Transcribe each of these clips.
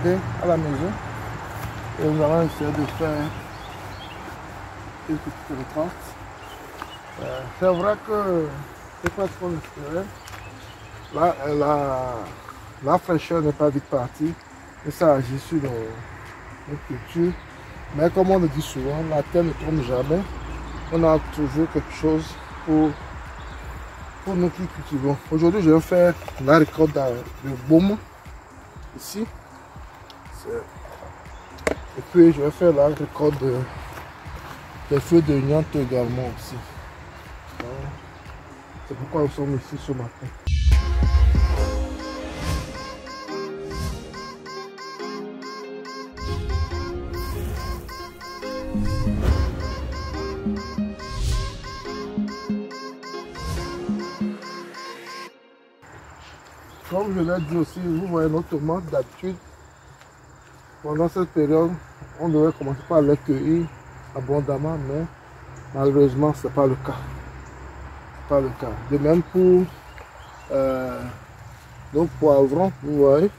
à la maison et nous allons essayer de faire une petite retraite. C'est vrai que c'est pas ce qu'on espérait. La fraîcheur n'est pas vite partie et ça agit sur nos cultures. Mais comme on le dit souvent, la terre ne tombe jamais. On a toujours quelque chose pour nous qui cultivons. Aujourd'hui, je vais faire la récolte de baume ici. Et puis, je vais faire la récolte des feuilles de niente également aussi. C'est pourquoi nous sommes ici ce matin. Comme je l'ai dit aussi, vous voyez nos tomates d'habitude. Pendant cette période, on devrait commencer par les cueillir abondamment, mais malheureusement, ce n'est pas le cas. C'est pas le cas. De même pour nos poivrons, vous voyez.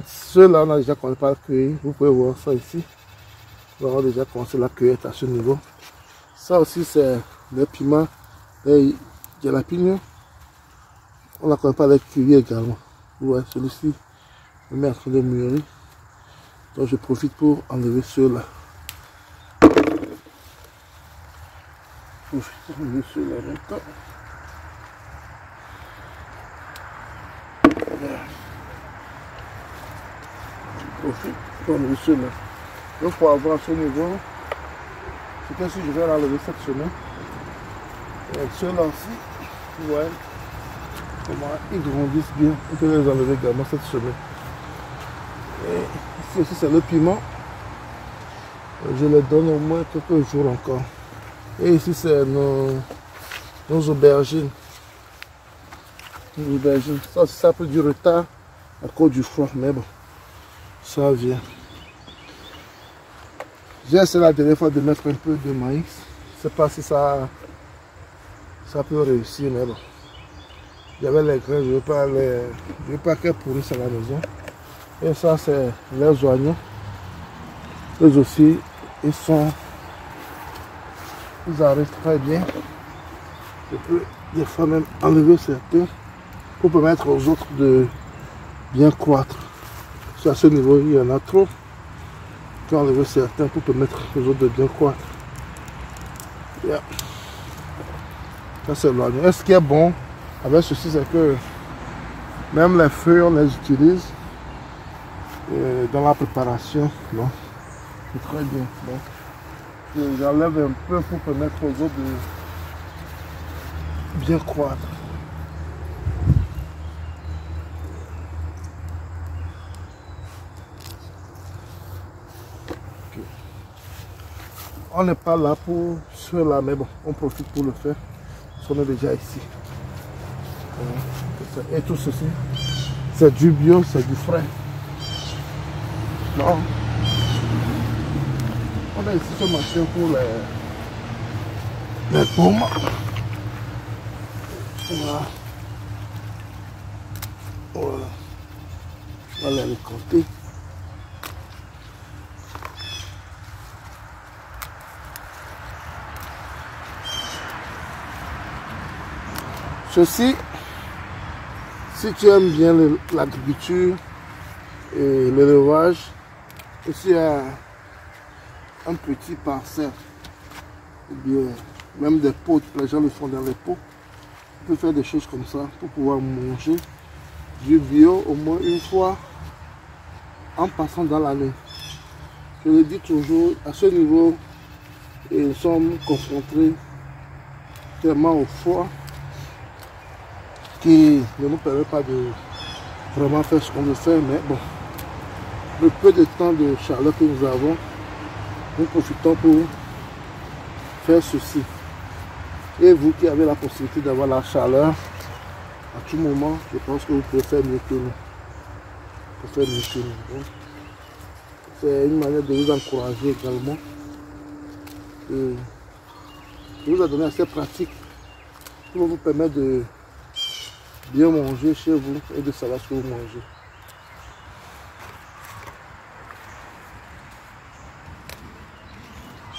Ceux-là, on a déjà commencé par les cueillir. Vous pouvez voir ça ici. Nous avons déjà commencé la cueillette à ce niveau. Ça aussi, c'est le piment, les jalapenos. On a commencé par les cueillir également. Vous voyez, celui-ci est en train de mûrir. Donc je profite pour enlever ceux-là. Profite pour enlever ceux-là maintenant. Profite pour enlever ceux-là. Donc pour avoir ce niveau, c'est que si je vais l'enlever cette semaine. Et ceux-là aussi, vous voyez comment ils grandissent bien. On peut les enlever également cette semaine. Et ici aussi c'est le piment. Je les donne au moins quelques jours encore. Et ici c'est nos aubergines. Nos aubergines. Ça aussi ça a pris du retard à cause du froid, mais bon, ça vient. J'ai essayé la dernière fois de mettre un peu de maïs. Je ne sais pas si ça peut réussir, mais bon. Il y avait les grains, je ne veux pas qu'elles pourrissent à la maison. Et ça, c'est les oignons. Eux aussi, ils arrivent très bien. Je peux des fois même enlever certains pour permettre aux autres de bien croître. Si à ce niveau, il y en a trop. Je peux enlever certains pour permettre aux autres de bien croître. Yeah. Ça, c'est l'oignon. Et ce qui est bon avec ceci, c'est que même les feuilles, on les utilise dans la préparation. C'est très bien. J'enlève un peu pour permettre aux autres de bien croître. Okay. On n'est pas là pour cela, mais bon, on profite pour le faire. On est déjà ici. Et tout ceci, c'est du bio, c'est du frais. Non. On a ici ce matin pour les pommes. Voilà. Voilà. On va les récolter. Ceci, si tu aimes bien l'agriculture et l'élevage, ici un petit parcelle, ou bien même des pots, les gens le font dans les pots. On peut faire des choses comme ça pour pouvoir manger du bio au moins une fois en passant dans l'année. Je le dis toujours, à ce niveau, nous sommes confrontés tellement au froid qui ne nous permet pas de vraiment faire ce qu'on veut faire, mais bon, le peu de temps de chaleur que nous avons, nous profitons pour faire ceci. Et vous qui avez la possibilité d'avoir la chaleur, à tout moment, je pense que vous pouvez faire mieux que nous. C'est une manière de vous encourager également. Et de vous donner assez pratique pour vous permettre de bien manger chez vous et de savoir ce que vous mangez.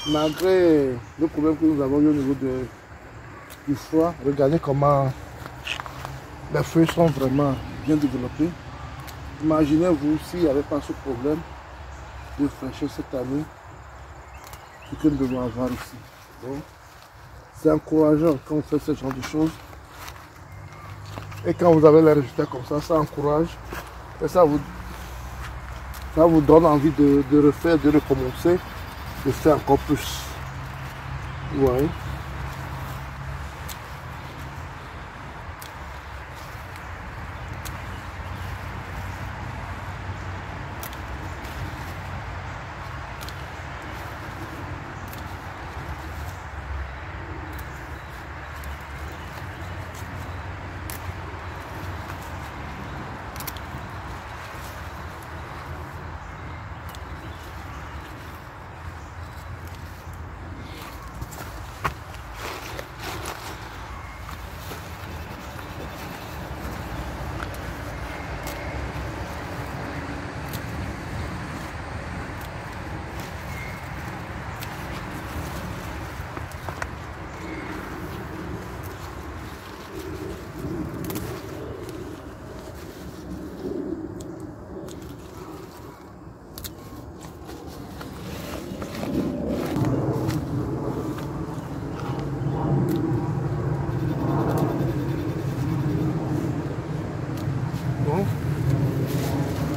Malgré le problème que nous avons eu au niveau du foie, regardez comment les feuilles sont vraiment bien développées. Imaginez-vous s'il n'y avait pas ce problème de fraîcheur cette année, ce que nous devons avoir ici. Donc, c'est encourageant quand on fait ce genre de choses. Et quand vous avez les résultats comme ça encourage. Et ça vous donne envie de refaire, de recommencer, de faire encore plus. Vous voyez?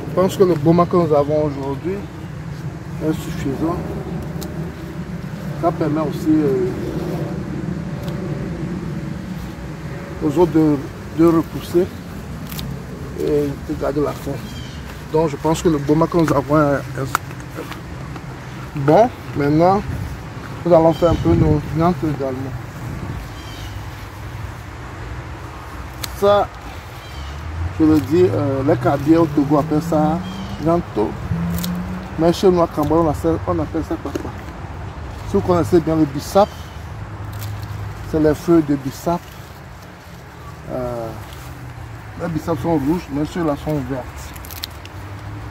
Je pense que le baume que nous avons aujourd'hui est suffisant. Ça permet aussi aux autres de repousser et de garder la forme. Donc je pense que le baume que nous avons est bon. Maintenant, nous allons faire un peu nos viandes également. Ça, je le dis, les Cabiais au Togo appellent ça Nyanto. Mais chez nous à Cameroun, on appelle ça papa. Si vous connaissez bien le bissap, c'est les feuilles de bissap. Les bissap sont rouges, mais ceux-là sont verts.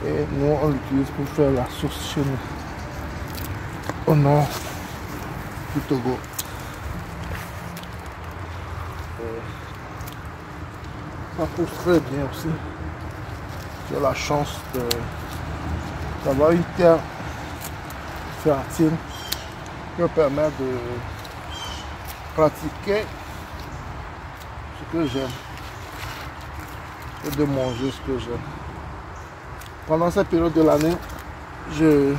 Et nous, on l'utilise pour faire la sauce chez nous, au nord du Togo. Ça pousse très bien aussi. J'ai la chance d'avoir une terre fertile qui me permet de pratiquer ce que j'aime et de manger ce que j'aime. Pendant cette période de l'année, c'est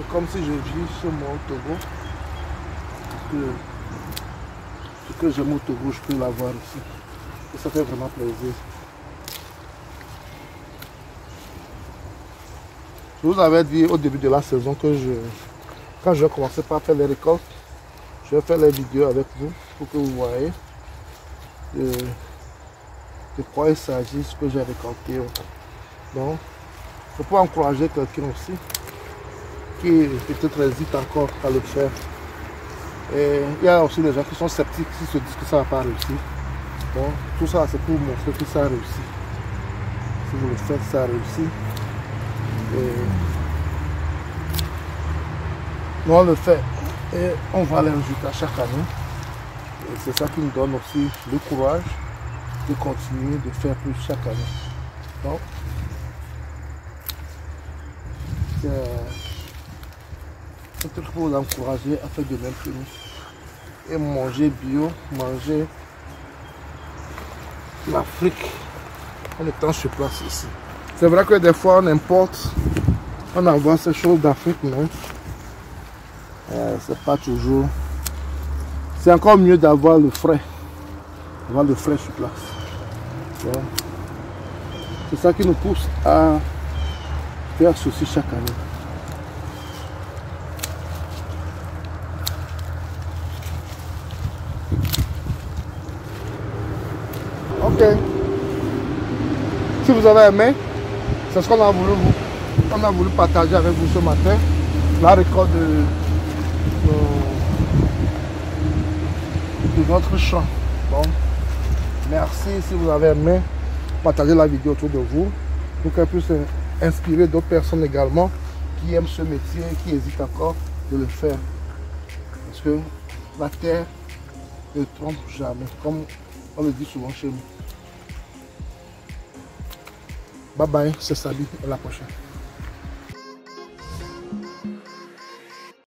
comme si je vis chez moi au Togo. Ce que j'aime au Togo, je peux l'avoir ici. Et ça fait vraiment plaisir. Je vous avais dit au début de la saison que quand je vais commencer par faire les récoltes, je vais faire les vidéos avec vous pour que vous voyez de quoi il s'agit, ce que j'ai récolté. Donc, je peux encourager quelqu'un aussi qui peut-être hésite encore à le faire. Et il y a aussi des gens qui sont sceptiques, qui se disent que ça ne va pas réussir. Bon, tout ça c'est pour montrer que ça a réussi. Si vous le faites, ça a réussi. Et nous on le fait et on voit les résultats chaque année. Et c'est ça qui nous donne aussi le courage de continuer de faire plus chaque année. Donc, c'est un truc pour vous encourager à faire de même que nous. Et manger bio, manger l'Afrique en étant sur place ici. C'est vrai que des fois on importe, on envoie ces choses d'Afrique, mais c'est pas toujours. C'est encore mieux d'avoir le frais, sur place. C'est ça qui nous pousse à faire ceci chaque année. Ok. Si vous avez aimé, c'est ce qu'on a voulu partager avec vous ce matin. La récolte de notre champ. Bon, merci si vous avez aimé. Partagez la vidéo autour de vous pour qu'elle puisse inspirer d'autres personnes également qui aiment ce métier, qui hésitent encore de le faire. Parce que la terre ne trompe jamais, comme on le dit souvent chez nous. Bye bye, c'est Sabi, à la prochaine.